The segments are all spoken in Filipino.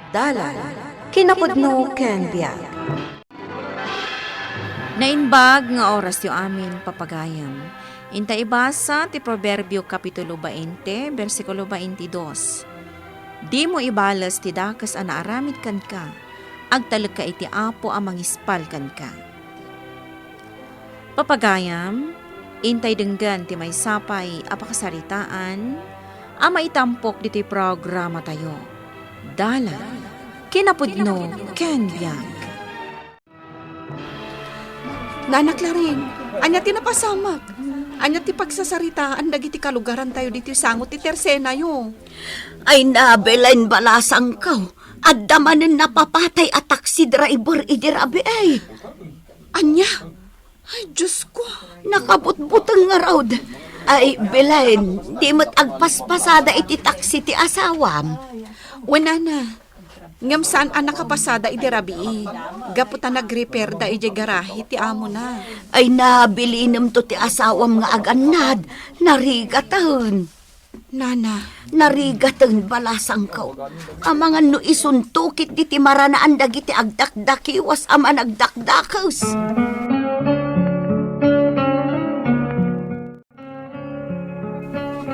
Dalan, kinapudno ken biag. Nainbag nga oras yu amin papagayam. Inta ibasa ti Proverbio Kapitulo 20, versikulo 22. Di mo ibalas ti dakas ana aramid kan ka, agtalag ka iti apo ang mangispal kan ka. Papagayam, intay denggan ti may sapay apakasaritaan, ama itampok diti programa tayo. Dalan, kinapudno ken biag. Nanak Laring, anya ti napasamak. Anya ti pagsasaritaan dagiti kalugaran tayo diti sangot ti Tersena yo. Ay nabelain balasang kaw. At damanin napapatay at taxi driver idirabi ay. Anya? Ay, Diyos ko. Nakabutbutang nga raw. Ay, belain, di mo't agpaspasada iti taxi ti asawam. Wala na. Ngam saan ang nakapasada idirabi. Gaputan nag-repair da ije garahe ti amo na. Ay nabilinom to ti asawam nga aganad. Narigatan. Nana, Narigatan balasang kaw. Amangan no isuntukit di ti maranaan dagiti agdakdakiwas ama nagdakdakas.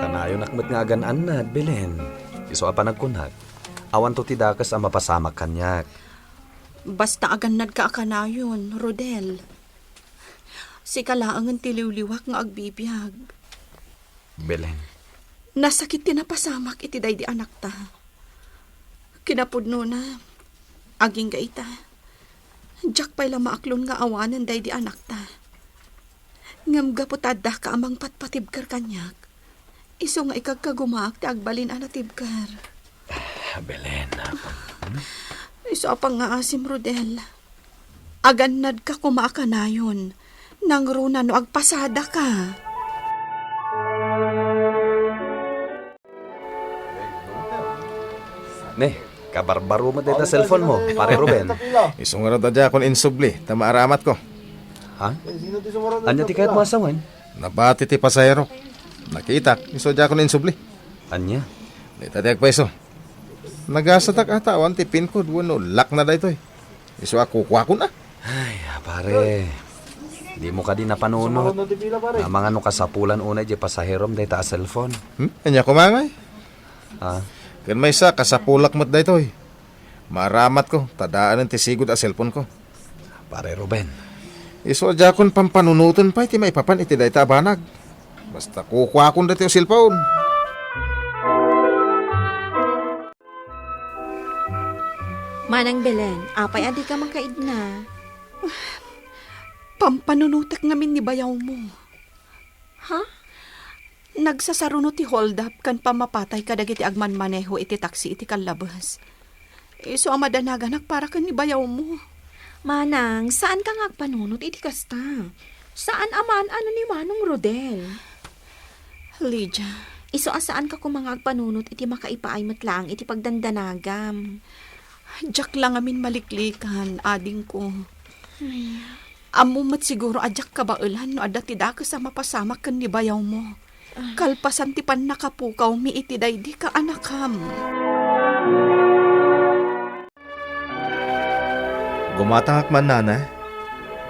Kanayon nakmet nga agananad, Belen. Iso apa nagkunag. Awan to ti dakas ang mapasamak kanyak. basta aganad ka akanayon, Rodel. Si kalaangan ti liwliwak nga agbibiyag. Belen, Nasakit ti napasamak iti day di anak ta. Kinapudno na, aging ka ita. Diyak pa'y lamaaklon nga awanan day di anak ta. Ngam gaputada ka amang patpatibkar kanyak. Iso nga ikagkagumaak ti agbalin anatibkar. Belen. Iso apang nga asim, Rodel. Aganad ka kumaakanayon. Nang runa no agpasada ka. Ne, kabarbaro mo dito cellphone mo, pare Ruben. Isungarad adya akong insubli, tamaaramat ko. Ha? Anya ti kahit mo asawan? Nabati ti pasayro. Nakita, iso adya akong insubli. Anya? Di tatiag pa iso. Nagasatak atawan ti pin code, wano, lock na da ito eh. Iso ako, kuha ko na. Ay, pare. Di mo ka din napanunot. Na mga no kasapulan unay di pasaherom dito a cellphone. Anya kumangay. Ha? Kan may isa, kasapulak mo't da ito eh. Maramat ko, tadaan ang tisigod a cellphone ko. Pare Ruben. Iso adya akong pampanunutan pa, iti maipapan iti da ita banag. Basta kukuha ko na ito yung cellphone. Manang Belen, apay adi ka mangkaid na. Pampanunutak ngamin ni bayaw mo. Ha? Nagsasarunot ti hold up kan pamapatay ka dagiti agman maneho iti taksi iti kalabas. Iso ang madanaganak para kan ni bayaw mo. Manang, saan ka nga agpanunot iti kasta? Saan aman ano ni Manong Rodel? Lydia, Iso asaan ka kumanga agpanunot iti makaipaay matlang iti pagdandanagam. Diyak lang amin maliklikan, ading ko. Amumat siguro adyak kabailan no adati da sa mapasamak kan ni bayaw mo. Kalpasan ti pan nakapukaw mi iti daydi ka anakam. Gumatangak man nana.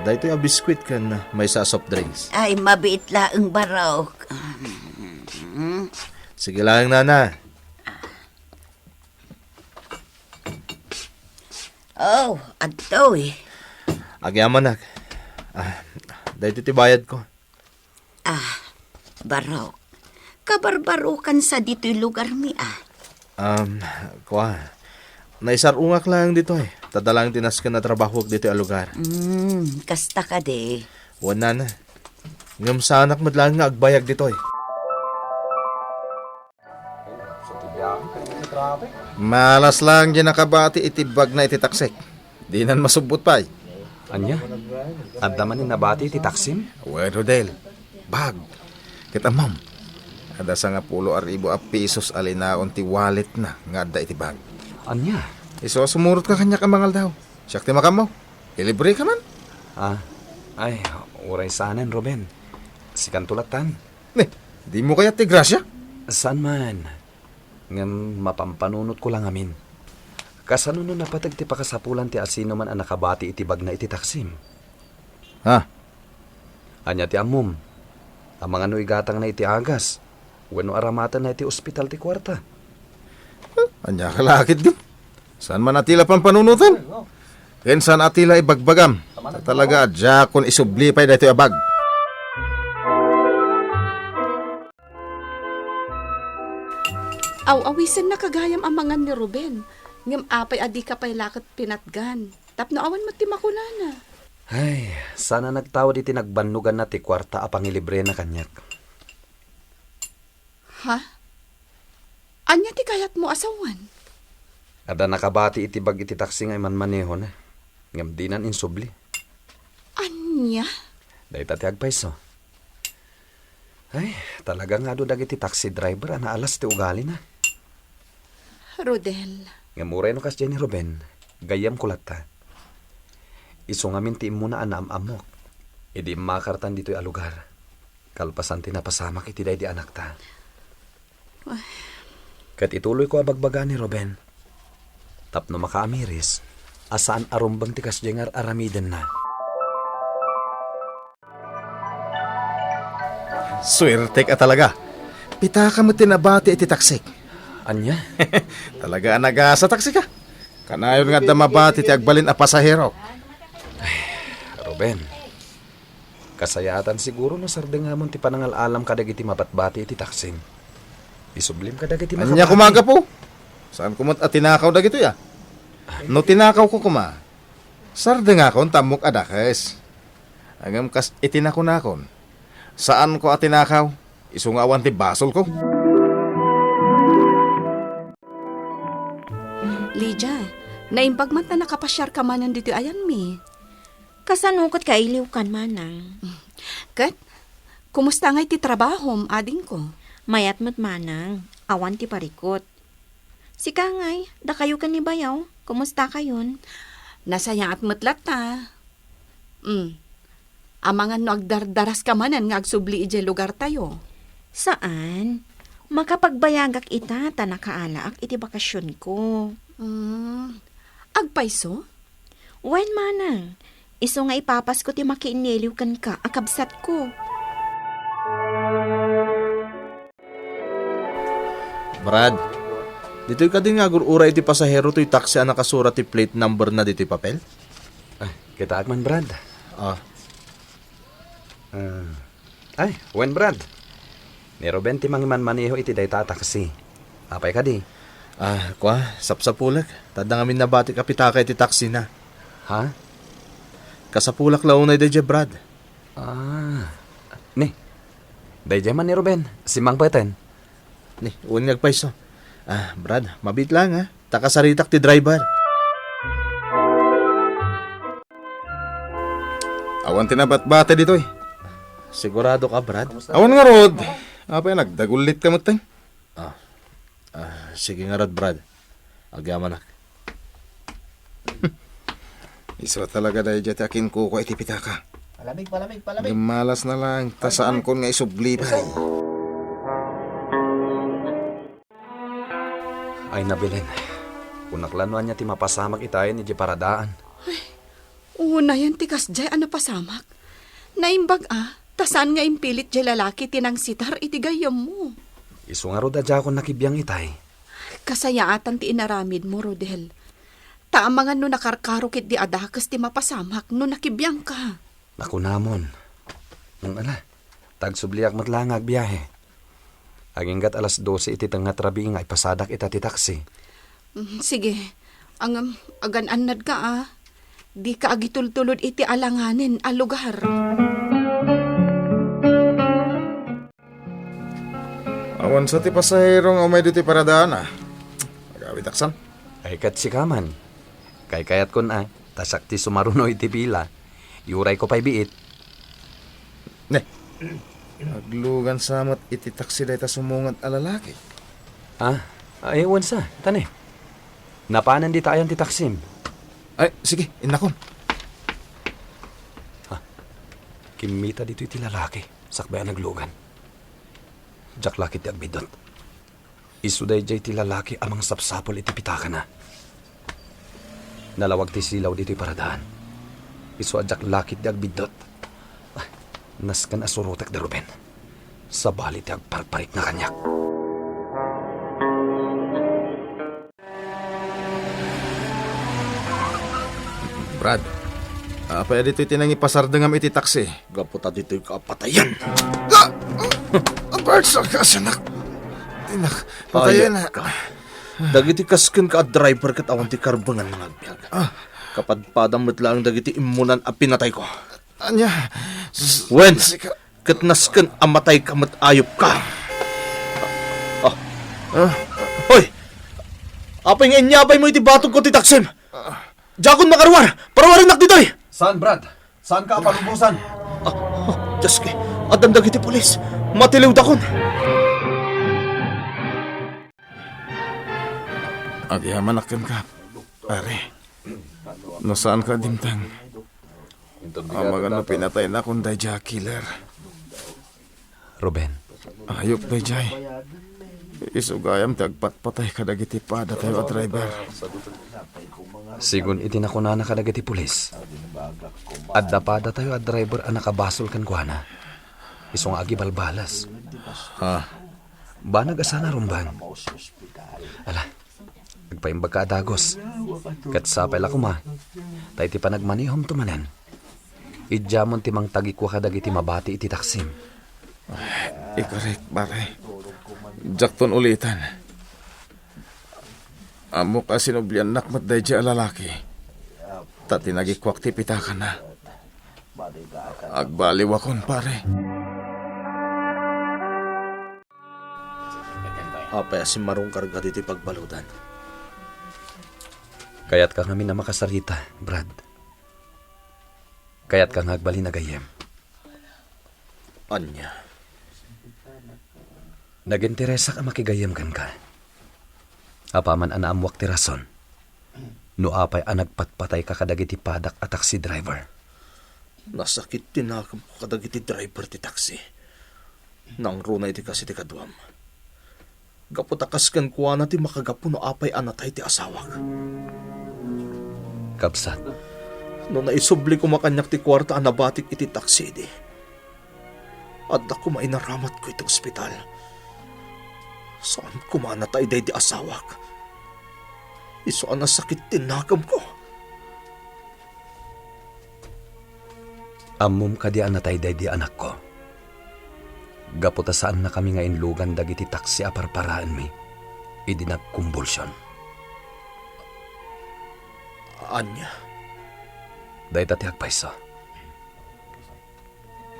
Da ito yung biskwit kan na may sa soft drinks. Ay mabiit laang baraw. Sige lang nana. Oh, adto eh. Agyaman nak. Da ito tibayad ko. Baraw. Kabarbarukan sa dito'y lugar mi Kuha. Naisarungak lang dito eh. Tadalang tinaskan na trabaho dito ang lugar. Kasta ka de. Wala na. Ngam sa anak madlang nga agbayag dito eh. Malas lang dyan nakabati itibag na ititaksik. Di nan masubot pa eh. Anya? Addaman ni nabati ti taksim? Well, Rodel. Bag. Kita ma'am. Ada sa nga 10,000 pesos alinaon ti wallet na nga da iti bag. Anya? Iso sumurot ka kanya kamangal daw. Siyak ti makamaw. Ilibre ka man. Ay, uray sanan, Ruben. Sikan tulatan. Di mo kaya ti grasya? Saan man? Ngam mapampanunot ko lang amin. Kasano no napatag ti pakasapulan ti asino man ang nakabati iti bag na iti taksim. Ha? Anya ti amom. Ang mga no igatang na iti agas. Wano aramatan na iti ospital ti kwarta. Anya kalakit din. Saan man atila pang panunutan? Ken saan atila ibagbagam? Talaga, Jakon isublipay dito abag. Aw-awisan na kagayam ang mga ni Ruben. Ngam apay adi ka pay lakat pinatgan. Tapno awan mati makunana. Ay, sana nagtawad iti nagbannugan na ti kwarta apang ilibre na kanyak. Ha? Anya ti kayat mo asawan? Ada nakabati iti bag iti taksi nga man maneho na. Ngam dinan insubli. Anya? Dahita ti agpaiso. Ay, talaga nga do dagiti taxi driver na alas ti ugali na. Rodel. Nga muray no kas Jenny Ruben, gayam kulat ta. Iso nga minti mo na anam-amok. Idi makartan dito'y alugar. Kalpasan ti napasamak iti day di anak ta. Kat ituloy ko abagbaga ni Ruben. Tapno makaamiris, asaan arumbang ti kas jengar aramiden na. Swerte ka talaga. Pita ka mo tinabati iti taksik. Anya? Talaga anaga sa taksi ka. Kanayon nga damabati ti agbalin a pasahero. Ruben, kasayatan siguro no sardeng nga mo ti panangal alam kadagiti mapatbati iti taksin. Isublim kadagiti makabati. Anya kumaga po. Saan kumot at tinakaw dagito ya? No tinakaw ko kuma. Sardeng akon tamok adakes. Agam kas itinakon. Saan ko at tinakaw? Isungawan ti basol ko. Lydia, naimbag man na nakapasyar ka manan dito ayan mi. Kasanukot ka iliw kan manang. Kat, kumusta nga iti trabahom, ading ko? Mayat mo't manang, awan ti parikot. Si Kangay, da kayo kan ni Bayaw, kumusta kayon? Nasayang at matlat ta. Amangan no agdardaras ka manan nga agsubli ije lugar tayo. Saan? Makapagbayagak ita, tanakaalaak iti bakasyon ko. Agpaiso? Wen manang, iso nga ipapas ko ti makiiniliw kan ka, akabsat ko. Brad, dito'y ka din nga gurura iti pasahero to'y taksi ang nakasurat ti plate number na dito'y papel? Ay, kita agman Brad. Ay, wen Brad. Ni Ruben ti mangiman maneho iti day taksi. Apay ka di? Sapsapulak. Tadang amin na bati kapitaka iti taksi na. Ha? Kasapulak launay da Brad. Ni, day man ni Ruben, si Mang Peten. Ni, unyag pa iso. Brad, mabit lang ha. Takasaritak ti driver. Awan tinabat-bate dito eh. Sigurado ka, Brad? Awan nga Rod. Apay nagdagulit ka mo tayong. Sige nga rad, Brad. Agyaman na. Iso talaga dahil dyan akin kuko iti pitaka. Palamig. Malas na lang. Tasaan ko nga isubli pa. Ay nabilin. Kunaklanuan niya ti mapasamak itayin ni di paradaan. Una yan tikas jay ano pasamak. Naimbag tasan nga impilit jay lalaki tinang sitar iti gayam mo. Isu nga roda dya akong nakibiyang itay. Kasayaatan ti inaramid mo, Rodel. Taamangan no nakarkarukit di adakas ti mapasamak no nakibiyang ka. Naku namon. Nung tagsubliak matlangag biyahe. Aginggat alas 12 iti tangat rabi nga ipasadak ita ti taksi. Sige, agan-anad ka Di ka agitultulod iti alanganin a lugar. Awan sa ti pasahero nga umay dito paradaan Agawit aksan. Ay kat si kaman. Kay kayat kon tasak ti sumaruno iti pila. Yuray ko pa'y biit. Aglugan samot iti taksi dahi ta sumungat alalaki. Ay ewan sa, tane. Napaanan di tayan ti taksim. Ay, sige, inakon. Kimita dito iti lalaki. Sakbayan naglugan. Jak laki ti agbidot. Isuday jay ti lalaki amang sapsapol iti pitaka na. Nalawag ti silaw dito'y paradaan. Iso adyak lakit di agbidot. Naskan asurutak da Ruben. Sa balit di agparparik na kanyak. Brad, apa dito'y tinangi pasar dengan iti taksi? Gaputa dito'y kapatayan. Brad, sakas anak. Tinak, patayin na. Dagiti kasken ka at driver kat awan ti karbangan mga agbyag. Kapag padang matlang dagiti imunan a pinatay ko. Anya, Wen, kat nasken amatay ka mat ayop ka. Hoy! Apay nga inyabay mo iti batog ko ti taksim. Jakon makarwar, parawarin nak ditoy. Saan, Brad? Saan ka palubusan? Diyos ki, adan dagiti pulis. Matiliw dakon. Agyaman akan ka, pare. Nasaan ka, Dimtang? Amagan na pinatay na akong dayja killer. Ruben, Ayop dayjay. Isugayam tagpatpatay ka dagiti pada tayo at driver. sigun itinakuna na kadagiti pulis. At dapada tayo at driver ang nakabasol kan kuana. Iso nga agi balbalas. Banag asana rumbang. Ala, nagpaimbag ka adagos. Kat sapay la kuma. Tay ti panagmanihom tumanen. Idjamon ti mang tagikwa kadagiti mabati iti taksim. Ikorek, pare. Jakton ulitan. Amo ka sinublian nakmat dayja lalaki. Tati nagikwak ti pitakan na. Agbaliw akon, pare. Apay asim marong karga dito'y pagbaludan. Kaya't ka kami na makasarita, Brad. Kaya't ka ngagbali na gayem. Anya, Naginteresa ka makigayem kan ka. Apaman anaamwak ti rason. No apay anagpatpatay ka kadagiti padak at taxi driver. nasakit tinakam ko kadagiti driver ti taxi. Nang runay ti kasi ti kaduam. Gaputakas kan kuha na ti makagapu no apay anatay ti asawak. Kapsat, No naisubli ko makanyak ti kwarta anabatik iti taxi di. At ako mainaramat ko iti ospital. Saan kumanatay day di asawak? Iso ang nasakit tinakam ko. amum ka di anatay day di anak ko. Gaputa saan na kami nga inlugan dagiti taksi aparparaan mi. Idi nagkumbulsyon. Anya, Day tati agpaiso.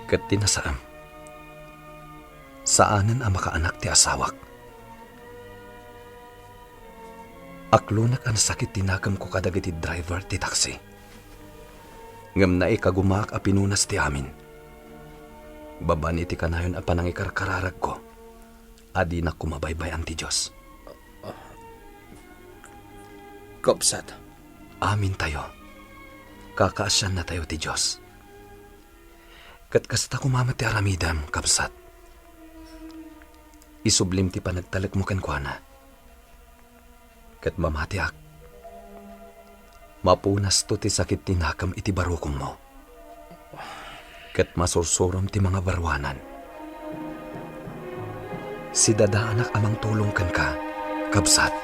Kat tinasaam. Saanan ang makaanak ti asawak. Aklunak ang sakit tinakam ko kadagiti driver ti taksi. Ngam na ikagumak a pinunas ti amin. Baban iti kanayon a panangikarkararag ko. Adi na kumabaybayan ti Diyos. Kapsat, Amin tayo. Kakaasyan na tayo ti Diyos. Kat kasta kumamat ti aramidam, kapsat. Isublim ti panagtalek mo kenkwana. Kat mamatiak. Mapunas to ti sakit tinakam iti barukong mo. Kat masursurom ti mga barwanan. Si dadaanak amang tulong kan ka, kapsat.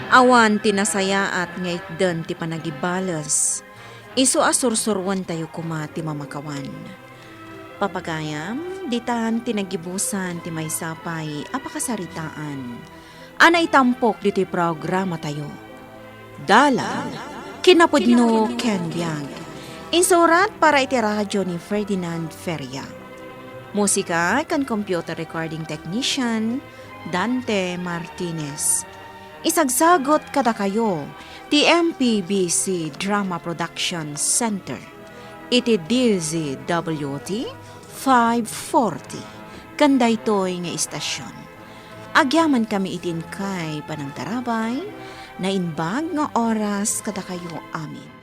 Awan tinasaya at ngaitdan ti panagibalas. Isu asursurwan tayo kuma ti mamakawan. Papagayam, ditan tinagibusan ti may sapay apakasaritaan. Anay tampok diti programa tayo. Dala, kinapudno Ken Biag. Insurat para iti radyo ni Ferdinand Feria. Musika kan computer recording technician Dante Martinez. Isagsagot kada kayo ti MPBC Drama Production Center. Iti DZWT 540. Kanda ito'y nga istasyon. Agyaman kami itin kay panang tarabay na inbag nga oras kada kayo amin.